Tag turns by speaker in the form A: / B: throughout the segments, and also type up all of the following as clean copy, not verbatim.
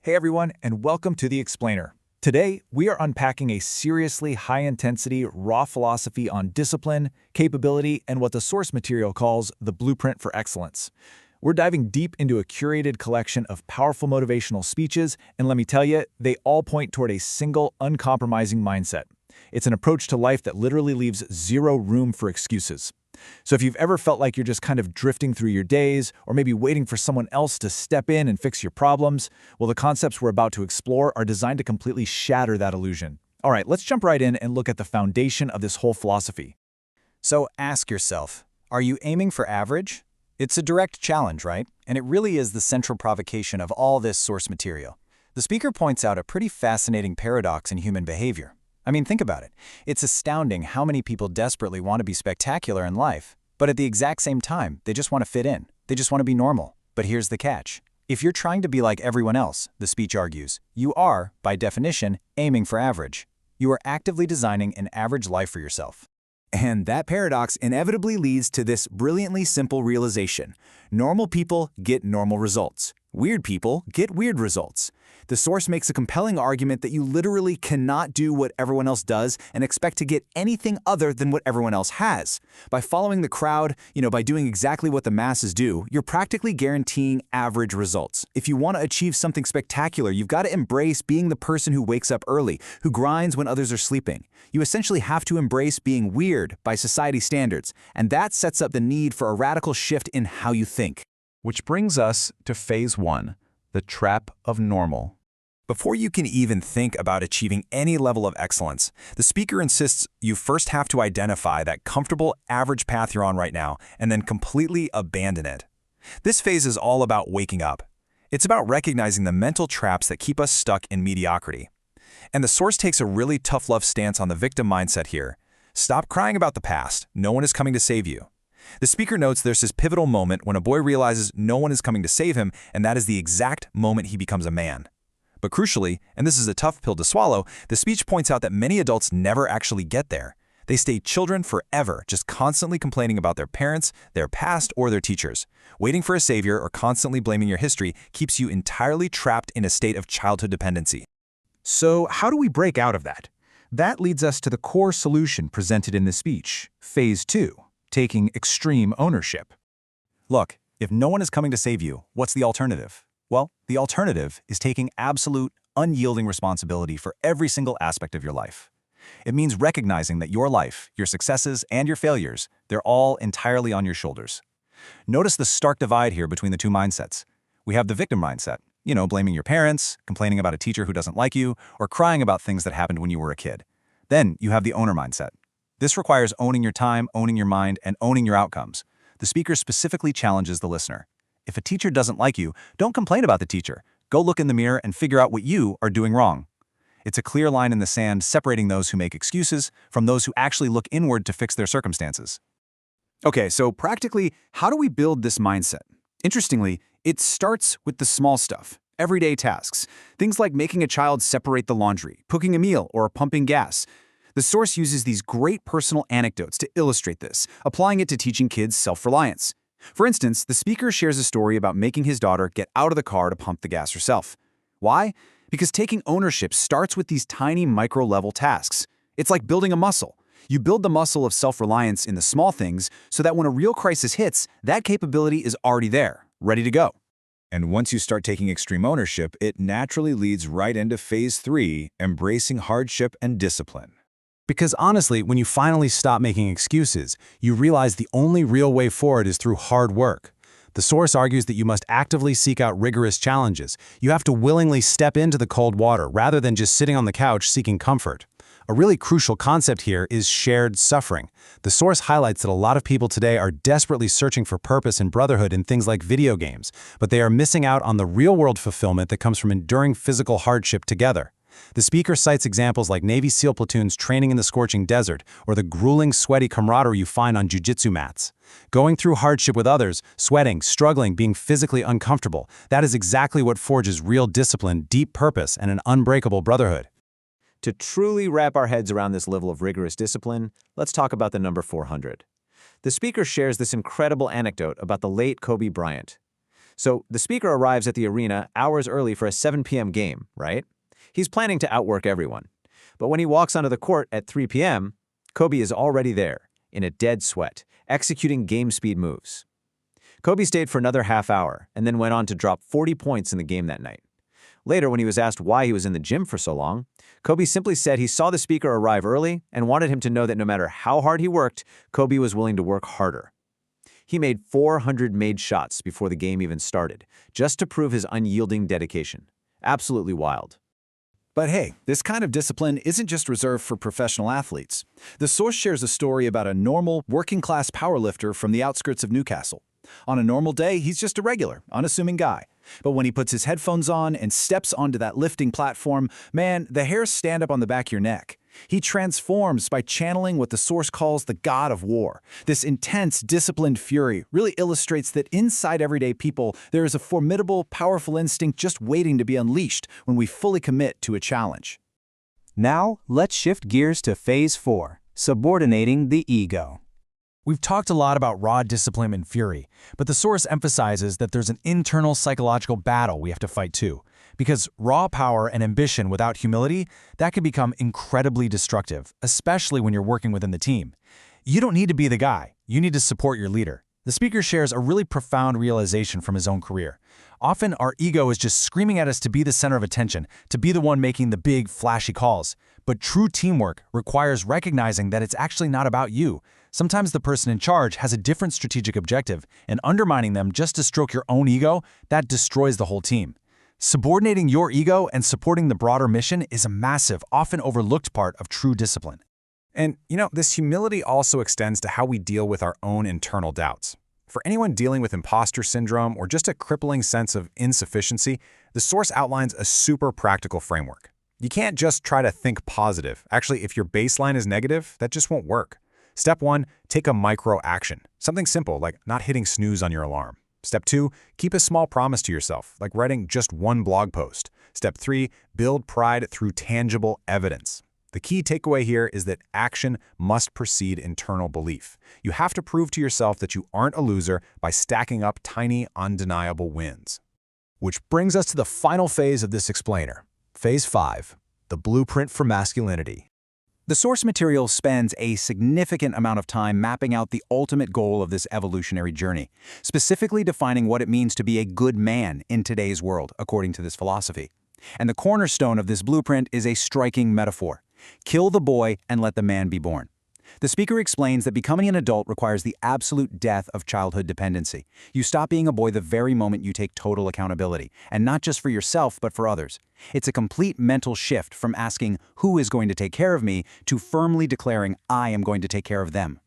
A: Hey everyone, and welcome to The Explainer. Today, we are unpacking a seriously high-intensity, raw philosophy on discipline, capability, and what the source material calls the blueprint for excellence. We're diving deep into a curated collection of powerful motivational speeches, and let me tell you, they all point toward a single, uncompromising mindset. It's an approach to life that literally leaves zero room for excuses. So if you've ever felt like you're just kind of drifting through your days, or maybe waiting for someone else to step in and fix your problems, well, the concepts we're about to explore are designed to completely shatter that illusion. All right, let's jump right in and look at the foundation of this whole philosophy.
B: So ask yourself, are you aiming for average? It's a direct challenge, right? And it really is the central provocation of all this source material. The speaker points out a pretty fascinating paradox in human behavior. I mean, think about it. It's astounding how many people desperately want to be spectacular in life, but at the exact same time, they just want to fit in. They just want to be normal. But here's the catch. If you're trying to be like everyone else, the speech argues, you are, by definition, aiming for average. You are actively designing an average life for yourself.
C: And that paradox inevitably leads to this brilliantly simple realization. Normal people get normal results. Weird people get weird results. The source makes a compelling argument that you literally cannot do what everyone else does and expect to get anything other than what everyone else has. By following the crowd, by doing exactly what the masses do, you're practically guaranteeing average results. If you want to achieve something spectacular, you've got to embrace being the person who wakes up early, who grinds when others are sleeping. You essentially have to embrace being weird by society standards, and that sets up the need for a radical shift in how you think.
A: Which brings us to phase one, the trap of normal.
C: Before you can even think about achieving any level of excellence, the speaker insists you first have to identify that comfortable average path you're on right now and then completely abandon it. This phase is all about waking up. It's about recognizing the mental traps that keep us stuck in mediocrity. And the source takes a really tough love stance on the victim mindset here. Stop crying about the past. No one is coming to save you. The speaker notes there's this pivotal moment when a boy realizes no one is coming to save him, and that is the exact moment he becomes a man. But crucially, and this is a tough pill to swallow, the speech points out that many adults never actually get there. They stay children forever, just constantly complaining about their parents, their past, or their teachers. Waiting for a savior or constantly blaming your history keeps you entirely trapped in a state of childhood dependency.
A: So how do we break out of that? That leads us to the core solution presented in the speech, phase two. Taking extreme ownership.
B: Look, if no one is coming to save you, what's the alternative? Well, the alternative is taking absolute, unyielding responsibility for every single aspect of your life. It means recognizing that your life, your successes, and your failures, they're all entirely on your shoulders. Notice the stark divide here between the two mindsets. We have the victim mindset, blaming your parents, complaining about a teacher who doesn't like you, or crying about things that happened when you were a kid. Then you have the owner mindset. This requires owning your time, owning your mind, and owning your outcomes. The speaker specifically challenges the listener. If a teacher doesn't like you, don't complain about the teacher. Go look in the mirror and figure out what you are doing wrong. It's a clear line in the sand separating those who make excuses from those who actually look inward to fix their circumstances.
C: Okay, so practically, how do we build this mindset? Interestingly, it starts with the small stuff, everyday tasks. Things like making a child separate the laundry, cooking a meal, or pumping gas. The source uses these great personal anecdotes to illustrate this, applying it to teaching kids self-reliance. For instance, the speaker shares a story about making his daughter get out of the car to pump the gas herself. Why? Because taking ownership starts with these tiny micro-level tasks. It's like building a muscle. You build the muscle of self-reliance in the small things so that when a real crisis hits, that capability is already there, ready to go.
D: And once you start taking extreme ownership, it naturally leads right into phase three, embracing hardship and discipline.
B: Because honestly, when you finally stop making excuses, you realize the only real way forward is through hard work. The source argues that you must actively seek out rigorous challenges. You have to willingly step into the cold water rather than just sitting on the couch seeking comfort. A really crucial concept here is shared suffering. The source highlights that a lot of people today are desperately searching for purpose and brotherhood in things like video games, but they are missing out on the real-world fulfillment that comes from enduring physical hardship together. The speaker cites examples like Navy SEAL platoons training in the scorching desert or the grueling, sweaty camaraderie you find on jiu-jitsu mats. Going through hardship with others, sweating, struggling, being physically uncomfortable, that is exactly what forges real discipline, deep purpose, and an unbreakable brotherhood.
E: To truly wrap our heads around this level of rigorous discipline, let's talk about the number 400. The speaker shares this incredible anecdote about the late Kobe Bryant. So the speaker arrives at the arena hours early for a 7 p.m. game, right? He's planning to outwork everyone. But when he walks onto the court at 3 p.m., Kobe is already there, in a dead sweat, executing game speed moves. Kobe stayed for another half hour and then went on to drop 40 points in the game that night. Later, when he was asked why he was in the gym for so long, Kobe simply said he saw the speaker arrive early and wanted him to know that no matter how hard he worked, Kobe was willing to work harder. He made 400 made shots before the game even started, just to prove his unyielding dedication. Absolutely wild.
D: But hey, this kind of discipline isn't just reserved for professional athletes. The source shares a story about a normal, working-class powerlifter from the outskirts of Newcastle. On a normal day, he's just a regular, unassuming guy. But when he puts his headphones on and steps onto that lifting platform, man, the hairs stand up on the back of your neck. He transforms by channeling what the source calls the god of war. This intense, disciplined fury really illustrates that inside everyday people, there is a formidable, powerful instinct just waiting to be unleashed when we fully commit to a challenge.
F: Now, let's shift gears to Phase 4, subordinating the ego.
B: We've talked a lot about raw discipline and fury, but the source emphasizes that there's an internal psychological battle we have to fight too. Because raw power and ambition without humility, that can become incredibly destructive, especially when you're working within the team. You don't need to be the guy, you need to support your leader. The speaker shares a really profound realization from his own career. Often our ego is just screaming at us to be the center of attention, to be the one making the big, flashy calls. But true teamwork requires recognizing that it's actually not about you. Sometimes the person in charge has a different strategic objective, and undermining them just to stroke your own ego, that destroys the whole team. Subordinating your ego and supporting the broader mission is a massive, often overlooked part of true discipline.
C: And, this humility also extends to how we deal with our own internal doubts. For anyone dealing with imposter syndrome or just a crippling sense of insufficiency, the source outlines a super practical framework. You can't just try to think positive. Actually, if your baseline is negative, that just won't work. Step 1, take a micro action. Something simple like not hitting snooze on your alarm. Step 2, keep a small promise to yourself, like writing just one blog post. Step 3, build pride through tangible evidence. The key takeaway here is that action must precede internal belief. You have to prove to yourself that you aren't a loser by stacking up tiny, undeniable wins.
B: Which brings us to the final phase of this explainer. Phase 5, the blueprint for masculinity.
A: The source material spends a significant amount of time mapping out the ultimate goal of this evolutionary journey, specifically defining what it means to be a good man in today's world, according to this philosophy. And the cornerstone of this blueprint is a striking metaphor. Kill the boy and let the man be born. The speaker explains that becoming an adult requires the absolute death of childhood dependency. You stop being a boy the very moment you take total accountability, and not just for yourself, but for others. It's a complete mental shift from asking, who is going to take care of me, to firmly declaring, I am going to take care of them.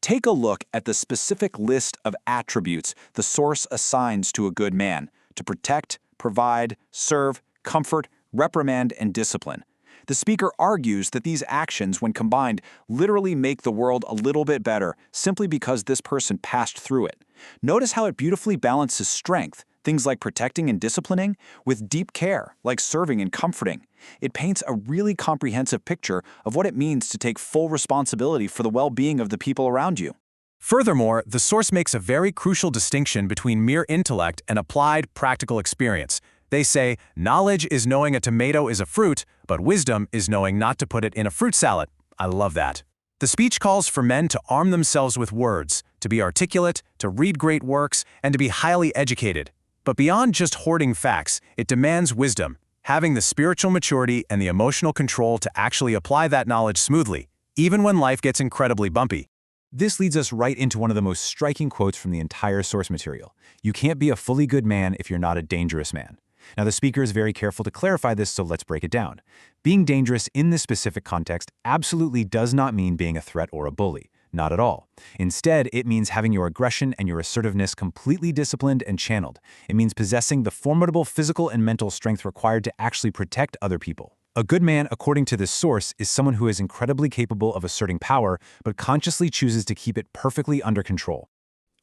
A: Take a look at the specific list of attributes the source assigns to a good man: to protect, provide, serve, comfort, reprimand, and discipline. The speaker argues that these actions, when combined, literally make the world a little bit better simply because this person passed through it. Notice how it beautifully balances strength, things like protecting and disciplining, with deep care, like serving and comforting. It paints a really comprehensive picture of what it means to take full responsibility for the well-being of the people around you.
C: Furthermore, the source makes a very crucial distinction between mere intellect and applied, practical experience. They say, knowledge is knowing a tomato is a fruit, but wisdom is knowing not to put it in a fruit salad. I love that. The speech calls for men to arm themselves with words, to be articulate, to read great works, and to be highly educated. But beyond just hoarding facts, it demands wisdom, having the spiritual maturity and the emotional control to actually apply that knowledge smoothly, even when life gets incredibly bumpy.
A: This leads us right into one of the most striking quotes from the entire source material. You can't be a fully good man if you're not a dangerous man. Now, the speaker is very careful to clarify this, so let's break it down. Being dangerous in this specific context absolutely does not mean being a threat or a bully. Not at all. Instead, it means having your aggression and your assertiveness completely disciplined and channeled. It means possessing the formidable physical and mental strength required to actually protect other people. A good man, according to this source, is someone who is incredibly capable of asserting power, but consciously chooses to keep it perfectly under control.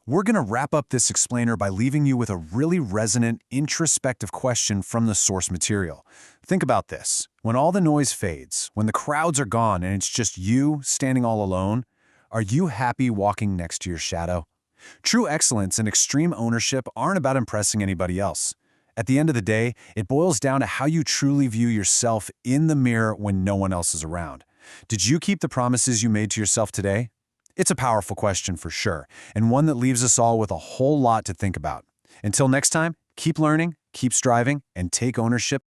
B: We're going to wrap up this explainer by leaving you with a really resonant, introspective question from the source material. Think about this. When all the noise fades, when the crowds are gone and it's just you standing all alone, are you happy walking next to your shadow? True excellence and extreme ownership aren't about impressing anybody else. At the end of the day, it boils down to how you truly view yourself in the mirror when no one else is around. Did you keep the promises you made to yourself today? It's a powerful question for sure, and one that leaves us all with a whole lot to think about. Until next time, keep learning, keep striving, and take ownership